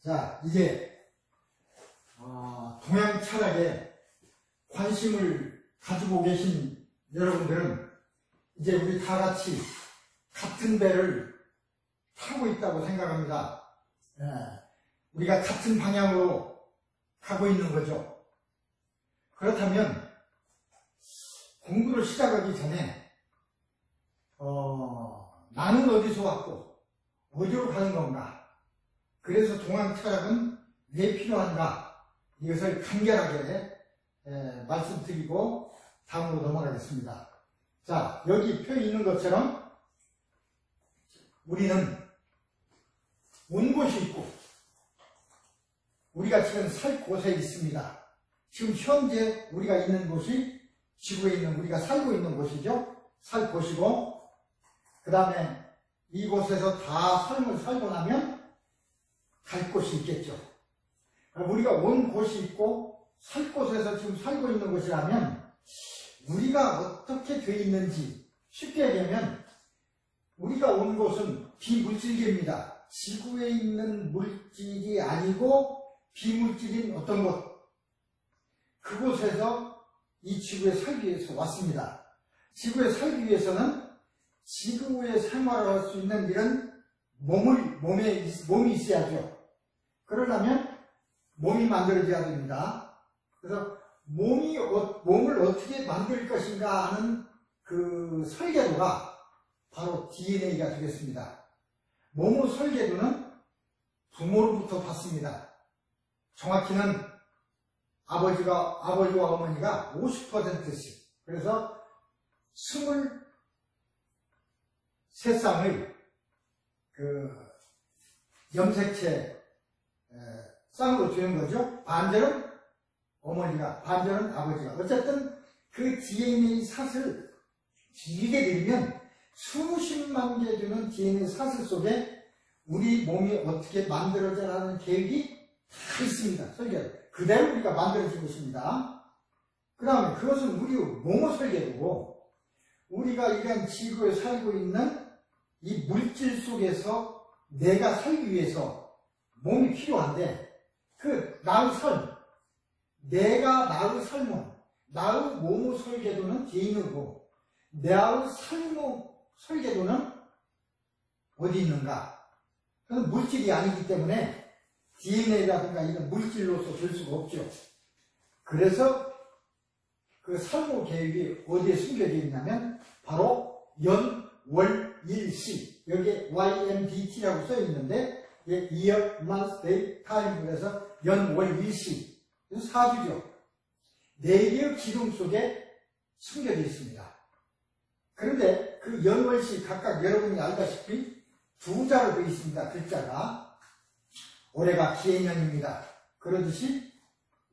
자, 이제 동양 철학에 관심을 가지고 계신 여러분들은 이제 우리 다 같이 같은 배를 타고 있다고 생각합니다. 우리가 같은 방향으로 가고 있는 거죠. 그렇다면 공부를 시작하기 전에 나는 어디서 왔고 어디로 가는 건가, 그래서 동양 철학은 왜 필요한가, 이것을 간결하게 말씀드리고 다음으로 넘어가겠습니다. 자, 여기 표 있는 것처럼 우리는 온 곳이 있고 우리가 지금 살 곳에 있습니다. 지금 현재 우리가 있는 곳이 지구에 있는 우리가 살고 있는 곳이죠. 살 곳이고, 그 다음에 이곳에서 다 삶을 살고 나면 갈 곳이 있겠죠. 우리가 온 곳이 있고 살 곳에서 지금 살고 있는 곳이라면 우리가 어떻게 되어 있는지, 쉽게 얘기하면 우리가 온 곳은 비물질계입니다. 지구에 있는 물질이 아니고 비물질인 어떤 곳, 그곳에서 이 지구에 살기 위해서 왔습니다. 지구에 살기 위해서는 지구에 생활을 할 수 있는 이런 몸이 있어야죠. 그러려면 몸이 만들어져야 됩니다. 그래서 몸을 어떻게 만들 것인가 하는 그 설계도가 바로 DNA가 되겠습니다. 몸의 설계도는 부모로부터 받습니다. 정확히는 아버지와 어머니가 50%씩, 그래서 23쌍의 그 염색체 쌍으로 주는 거죠. 반절은 어머니가, 반절은 아버지가. 어쨌든 그 DNA 샷을 길게 들이면 수십만 개 주는 DNA 샷을 속에 우리 몸이 어떻게 만들어져라는 계획이 다 있습니다. 설계도. 그대로 우리가 만들어진 것입니다. 그 다음에 그것은 우리 몸의 설계도고, 우리가 이런 지구에 살고 있는 이 물질 속에서 내가 살기 위해서 몸이 필요한데, 그 나의 삶, 내가 나의 삶은, 나의 몸의 설계도는 DNA고 나의 삶의 설계도는 어디 있는가? 그건 물질이 아니기 때문에 DNA라든가 이런 물질로서 될 수가 없죠. 그래서 그 삶의 계획이 어디에 숨겨져 있냐면 바로 연, 월, 일, 시, 여기에 YMDT라고 써 있는데 year, month, day, time, 그래서 연, 월, 일, 시, 그래서 4주죠. 4개의 기둥 속에 숨겨져 있습니다. 그런데 그 연, 월, 시 각각 여러분이 알다시피 두 자로 되어 있습니다. 글자가. 올해가 기해년입니다. 그러듯이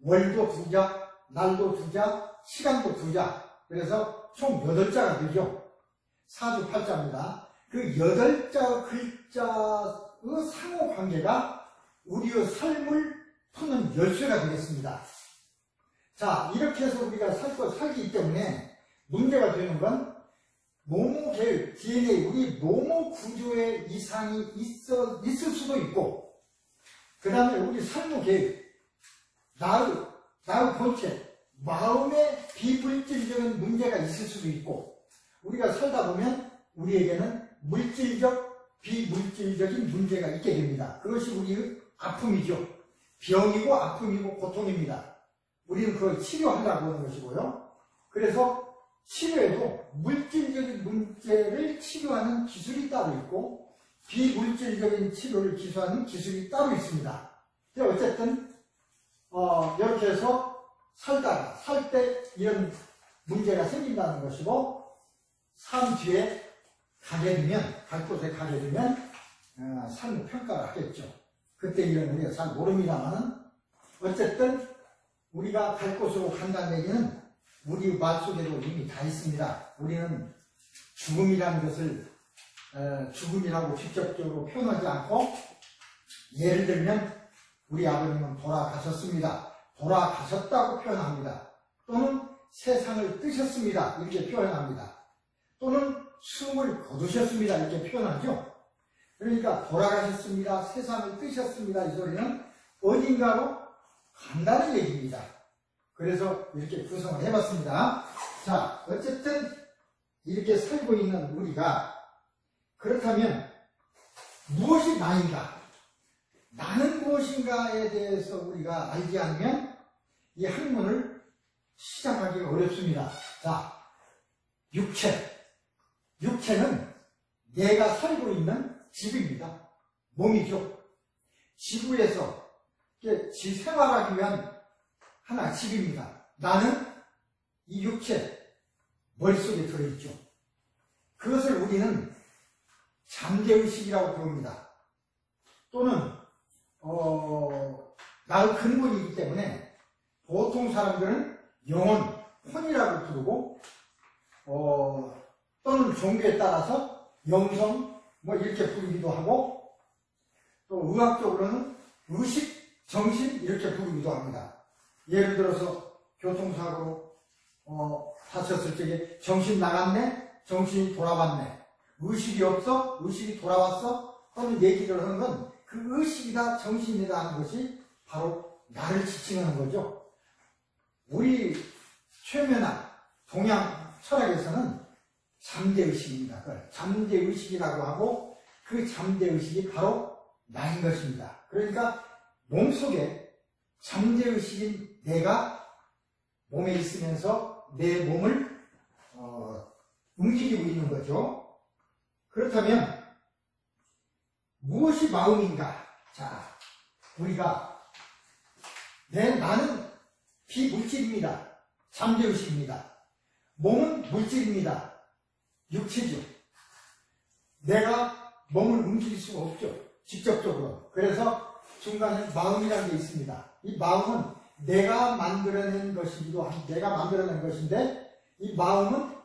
월도 2자, 날도 2자, 시간도 2자, 그래서 총 8자가 되죠. 4주 8자입니다. 그 8자 글자의 상호관계가 우리의 삶을 푸는 열쇠가 되겠습니다. 자, 이렇게 해서 우리가 살기 때문에 문제가 되는 건 노무 계획, DNA, 우리 노무 구조에 이상이 있을 수도 있고, 그 다음에 우리 삶의 계획, 나의 본체, 마음의 비물질적인 문제가 있을 수도 있고, 우리가 살다 보면 우리에게는 물질적, 비물질적인 문제가 있게 됩니다. 그것이 우리의 아픔이죠. 병이고 아픔이고 고통입니다. 우리는 그걸 치료하려고 하는 것이고요. 그래서 치료에도 물질적인 문제를 치료하는 기술이 따로 있고 비물질적인 치료를 기술하는 기술이 따로 있습니다. 어쨌든 이렇게 해서 살 때 이런 문제가 생긴다는 것이고, 삶 뒤에 갈 곳에 가게 되면 삶의 평가를 하겠죠. 그때 이런 우리가 잘 모릅니다만은 어쨌든 우리가 갈 곳으로 간다는 얘기는 우리 마음속에도 이미 다 있습니다. 우리는 죽음이라는 것을 죽음이라고 직접적으로 표현하지 않고, 예를 들면 우리 아버님은 돌아가셨습니다. 돌아가셨다고 표현합니다. 또는 세상을 뜨셨습니다. 이렇게 표현합니다. 또는 숨을 거두셨습니다. 이렇게 표현하죠. 그러니까 돌아가셨습니다. 세상을 뜨셨습니다. 이 소리는 어딘가로 간다는 얘기입니다. 그래서 이렇게 구성을 해봤습니다. 자, 어쨌든 이렇게 살고 있는 우리가 그렇다면 무엇이 나인가? 나는 무엇인가에 대해서 우리가 알지 않으면 이 학문을 시작하기가 어렵습니다. 자, 육체는 내가 살고 있는 집입니다. 몸이죠. 지구에서 지 생활하기 위한 하나 집입니다. 나는 이 육체, 머릿속에 들어있죠. 그것을 우리는 잠재의식이라고 부릅니다. 또는 나의 근본이기 때문에 보통 사람들은 영혼, 혼이라고 부르고 또는 종교에 따라서 영성 뭐 이렇게 부르기도 하고 또 의학적으로는 의식, 정신 이렇게 부르기도 합니다. 예를 들어서 교통사고로 다쳤을 적에 정신 나갔네, 정신이 돌아왔네, 의식이 없어, 의식이 돌아왔어 하는 얘기를 하는 건 그 의식이다, 정신이다 하는 것이 바로 나를 지칭하는 거죠. 우리 최면학, 동양 철학에서는 잠재의식입니다. 그걸 잠재의식이라고 하고 그 잠재의식이 바로 나인 것입니다. 그러니까 몸속에 잠재의식인 내가 몸에 있으면서 내 몸을 움직이고 있는 거죠. 그렇다면 무엇이 마음인가? 자, 우리가 나는 비물질입니다. 잠재의식입니다. 몸은 물질입니다. 육체죠. 내가 몸을 움직일 수가 없죠. 직접적으로. 그래서 중간에 마음이라는 게 있습니다. 이 마음은 내가 만들어낸 것이기도 한데, 내가 만들어낸 것인데, 이 마음은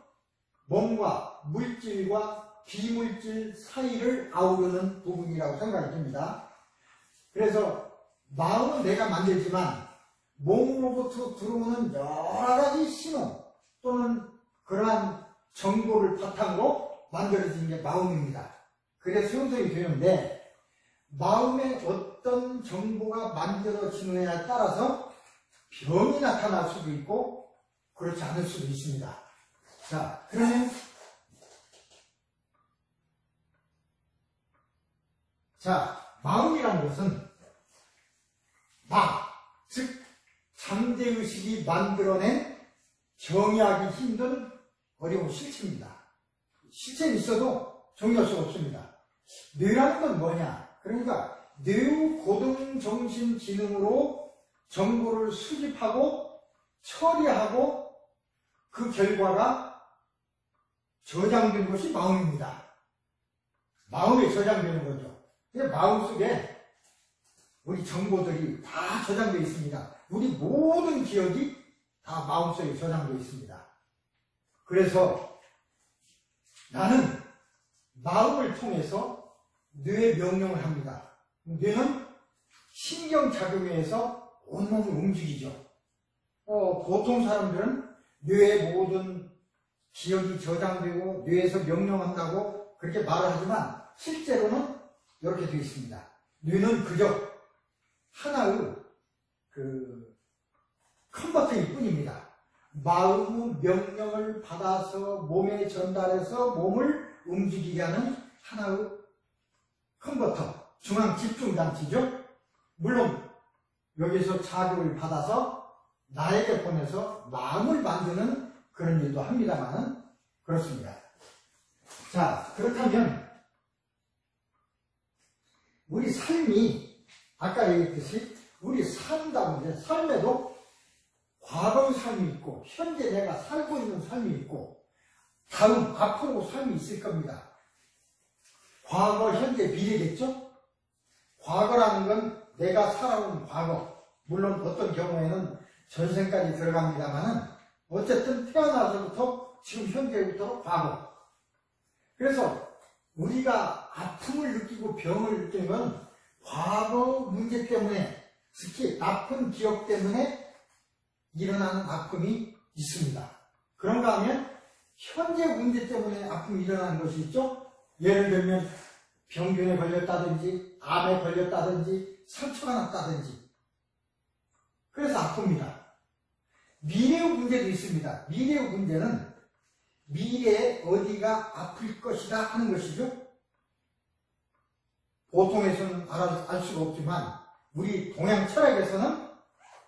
몸과 물질과 비물질 사이를 아우르는 부분이라고 생각이 듭니다. 그래서 마음은 내가 만들지만 몸으로부터 들어오는 여러 가지 신호 또는 그러한 정보를 바탕으로 만들어진 게 마음입니다. 그래서 형성이 되는데 마음에 어떤 정보가 만들어지느냐에 따라서 병이 나타날 수도 있고 그렇지 않을 수도 있습니다. 자, 그러면 마음이라는 것은 즉 잠재의식이 만들어낸 정의하기 힘든 어려운 실체입니다. 실체는 있어도 정의할 수 없습니다. 뇌라는 건 뭐냐? 그러니까 뇌의 고등정신지능으로 정보를 수집하고 처리하고 그 결과가 저장된 것이 마음입니다. 마음에 저장되는 거죠. 마음속에 우리 정보들이 다 저장되어 있습니다. 우리 모든 기억이 다 마음속에 저장되어 있습니다. 그래서 나는 마음을 통해서 뇌에 명령을 합니다. 뇌는 신경작용에 의해서 온몸을 움직이죠. 보통 사람들은 뇌의 모든 기억이 저장되고 뇌에서 명령한다고 그렇게 말을 하지만 실제로는 이렇게 되어 있습니다. 뇌는 그저 하나의 컨버터일 뿐입니다. 마음의 명령을 받아서 몸에 전달해서 몸을 움직이게 하는 하나의 컨버터, 중앙 집중장치죠. 물론 여기서 자극을 받아서 나에게 보내서 마음을 만드는 그런 일도 합니다만은 그렇습니다. 자, 그렇다면 우리 삶이 아까 얘기했듯이 우리 산다고 이제 삶에도 과거의 삶이 있고 현재 내가 살고 있는 삶이 있고 다음 앞으로 삶이 있을 겁니다. 과거, 현재, 미래겠죠? 과거라는 건 내가 살아온 과거, 물론 어떤 경우에는 전생까지 들어갑니다만은 어쨌든 태어나서부터 지금 현재부터 과거. 그래서 우리가 아픔을 느끼고 병을 느끼는 건 과거 문제 때문에, 특히 나쁜 기억 때문에 일어나는 아픔이 있습니다. 그런가 하면 현재 문제 때문에 아픔이 일어나는 것이 있죠. 예를 들면 병균에 걸렸다든지 암에 걸렸다든지 상처가 났다든지 그래서 아픕니다. 미래의 문제도 있습니다. 미래의 문제는 미래에 어디가 아플 것이다 하는 것이죠. 보통에서는 알 수가 없지만 우리 동양 철학에서는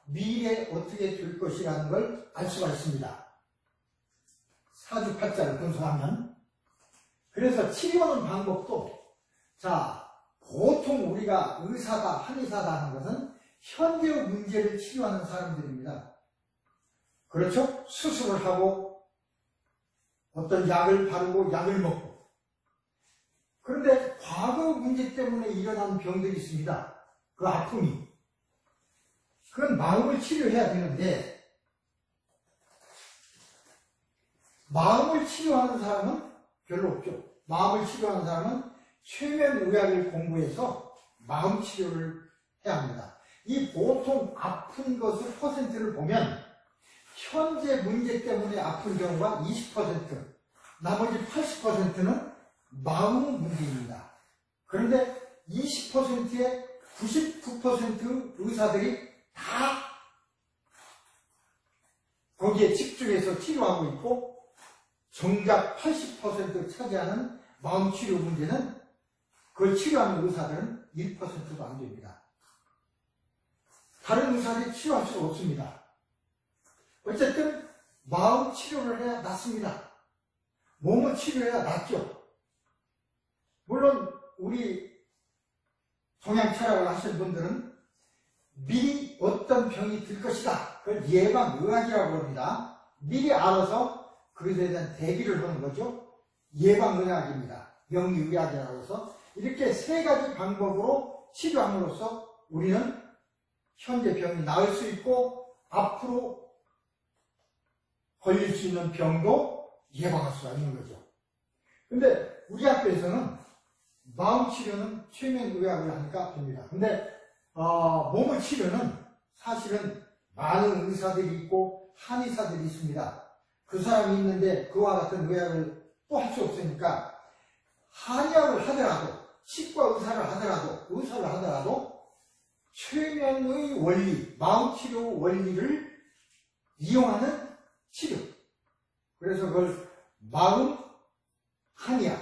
미래에 어떻게 될 것이라는 걸 알 수가 있습니다. 사주팔자를 분석하면. 그래서 치료하는 방법도 보통 우리가 의사다, 한의사다 하는 것은 현재의 문제를 치료하는 사람들입니다. 그렇죠? 수술을 하고 어떤 약을 바르고 약을 먹고. 그런데 과거 문제 때문에 일어난 병들이 있습니다. 그 아픔이. 그건 마음을 치료해야 되는데 마음을 치료하는 사람은 별로 없죠. 마음을 치료하는 사람은 최면의학을 공부해서 마음 치료를 해야 합니다. 이 보통 아픈 것을 퍼센트를 보면 현재 문제 때문에 아픈 경우가 20%, 나머지 80%는 마음 문제입니다. 그런데 20%의 99% 의사들이 다 거기에 집중해서 치료하고 있고 정작 80% 차지하는 마음치료 문제는 그걸 치료하는 의사들은 1%도 안 됩니다. 다른 의사들이 치료할 수가 없습니다. 어쨌든 마음 치료를 해야 낫습니다. 몸을 치료해야 낫죠. 물론 우리 동양 철학을 하시는 분들은 미리 어떤 병이 들 것이다. 그걸 예방의학이라고 합니다. 미리 알아서 그것에 대한 대비를 하는 거죠. 예방의학입니다. 명리의학이라고 해서 이렇게 세 가지 방법으로 치료함으로써 우리는 현재 병이 나을 수 있고 앞으로 걸릴 수 있는 병도 예방할 수가 있는 거죠. 근데 우리 학교에서는 마음치료는 최면의학을 하니까 됩니다. 근데 몸을 치료는 사실은 많은 의사들이 있고 한의사들이 있습니다. 그 사람이 있는데 그와 같은 의학을 또 할 수 없으니까 한의학을 하더라도 치과 의사를 하더라도 최면의 원리, 마음치료 원리를 이용하는 치료. 그래서 그걸 마음 한의학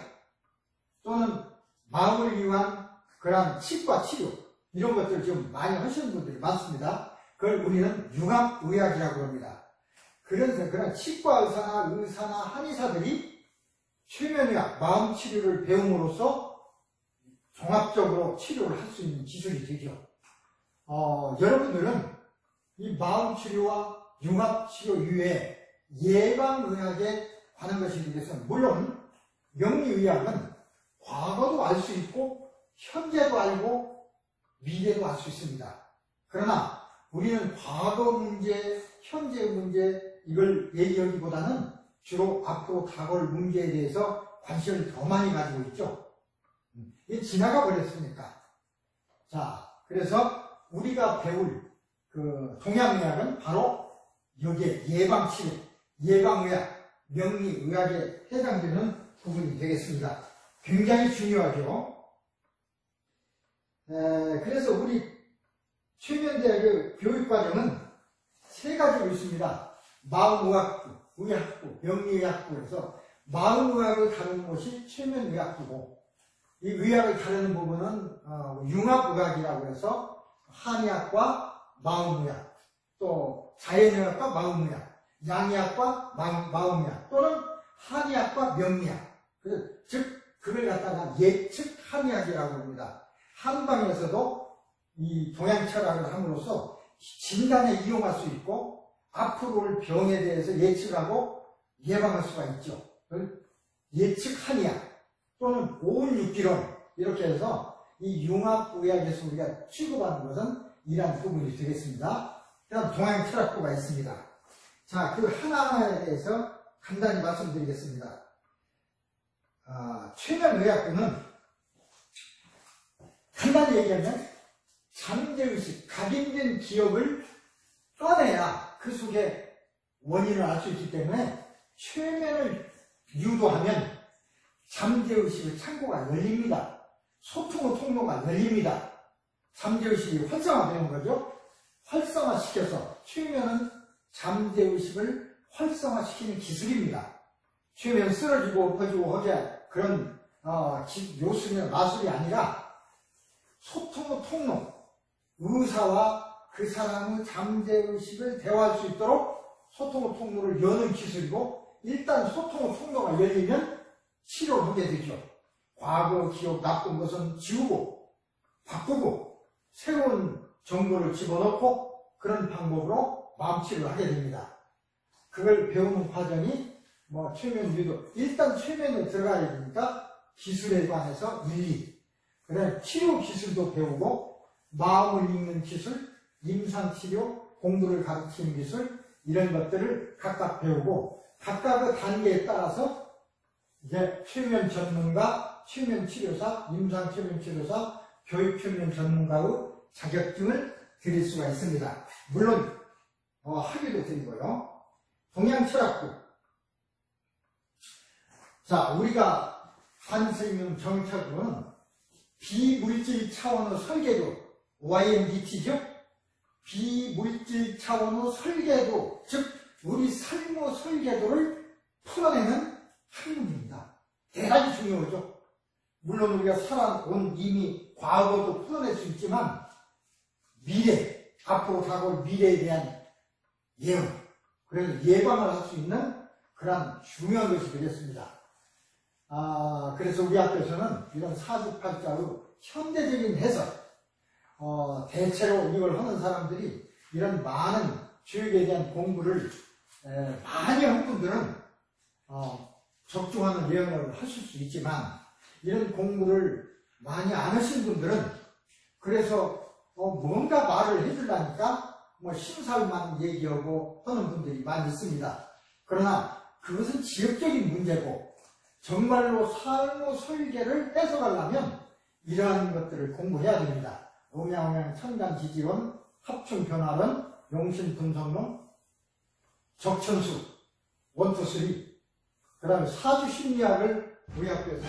또는 마음을 이용한 그런 치과 치료 이런 것들을 지금 많이 하시는 분들이 많습니다. 그걸 우리는 융합의학이라고 합니다. 그래서 그런 치과 의사나 한의사들이 최면의학, 마음치료를 배움으로써 종합적으로 치료를 할 수 있는 기술이 되죠. 여러분들은 이 마음치료와 융합치료 이외에 예방의학에 관한 것이 되겠습니다. 물론 명리의학은 과거도 알 수 있고 현재도 알고 미래도 알 수 있습니다. 그러나 우리는 과거 문제, 현재 문제 이걸 얘기하기보다는 주로 앞으로 다가올 문제에 대해서 관심을 더 많이 가지고 있죠. 이게 지나가 버렸으니까. 그래서 우리가 배울 그 동양의학은 바로 여기에 예방치료, 예방의학, 명리의학에 해당되는 부분이 되겠습니다. 굉장히 중요하죠. 그래서 우리 최면대학의 교육과정은 세 가지로 있습니다. 마음의학부, 의학부, 명리의학부에서 마음의학을 다루는 것이 최면의학부고 이 의학을 다루는 부분은 융합의학이라고 해서 한의학과 마음의학, 또 자연의학과 마음의학, 양의학과 마음의학 또는 한의학과 명리학, 즉 그걸 갖다가 예측 한의학이라고 합니다. 한방에서도 이 동양 철학을 함으로써 진단에 이용할 수 있고 앞으로 올 병에 대해서 예측하고 예방할 수가 있죠. 예측 한의학 또는 오운육기론 이렇게 해서 이 융합의학에서 우리가 취급하는 것은 이러한 부분이 되겠습니다. 그다음 동양 철학부가 있습니다. 그 하나하나에 대해서 간단히 말씀드리겠습니다. 최면의학부는 간단히 얘기하면 잠재의식, 각인된 기억을 꺼내야 그 속에 원인을 알 수 있기 때문에 최면을 유도하면 잠재의식의 창고가 열립니다. 소통의 통로가 열립니다. 잠재의식이 활성화되는 거죠. 활성화시켜서 최면은 잠재의식을 활성화시키는 기술입니다. 최면 쓰러지고 엎어지고 하게 그런 요술이나 마술이 아니라 소통의 통로, 의사와 그 사람의 잠재의식을 대화할 수 있도록 소통의 통로를 여는 기술이고, 일단 소통의 통로가 열리면 치료를 하게 되죠. 과거, 기억, 나쁜 것은 지우고 바꾸고 새로운 정보를 집어넣고 그런 방법으로 마음치료를 하게 됩니다. 그걸 배우는 과정이 최면 유도, 일단 최면에 들어가야 되니까 기술에 관해서 1, 2, 그 다음에 치료 기술도 배우고 마음을 읽는 기술, 임상치료, 공부를 가르치는 기술, 이런 것들을 각각 배우고 각각의 단계에 따라서 이제 최면 전문가, 최면 치료사, 임상 최면 치료사, 교육 최면 전문가의 자격증을 드릴 수가 있습니다. 물론 학위도 드리고요. 동양철학부. 자, 우리가 한생명 정착은 비물질 차원의 설계도, YMDT죠? 비물질 차원의 설계도, 즉 우리 삶의 설계도를 풀어내는 학문입니다. 대단히 중요하죠. 물론 우리가 살아온 이미 과거도 풀어낼 수 있지만 미래, 앞으로 다가올 미래에 대한 예언, 그래서 예방을 할 수 있는 그런 중요한 것이 되겠습니다. 그래서 우리 학교에서는 이런 사주팔자의 현대적인 해석, 대체로 이걸 하는 사람들이 이런 많은 주역에 대한 공부를 많이 한 분들은 적중하는 예언을 하실 수 있지만, 이런 공부를 많이 안 하신 분들은 그래서 뭔가 말을 해주려니까 신사위만 얘기하고 하는 분들이 많이 있습니다. 그러나 그것은 지역적인 문제고, 정말로 삶의 설계를 해석하려면 이러한 것들을 공부해야 됩니다. 음양음양 천간지지원, 합충변화론, 용신분석론, 적천수, 원투쓰리, 그 다음에 사주심리학을 우리 학교에서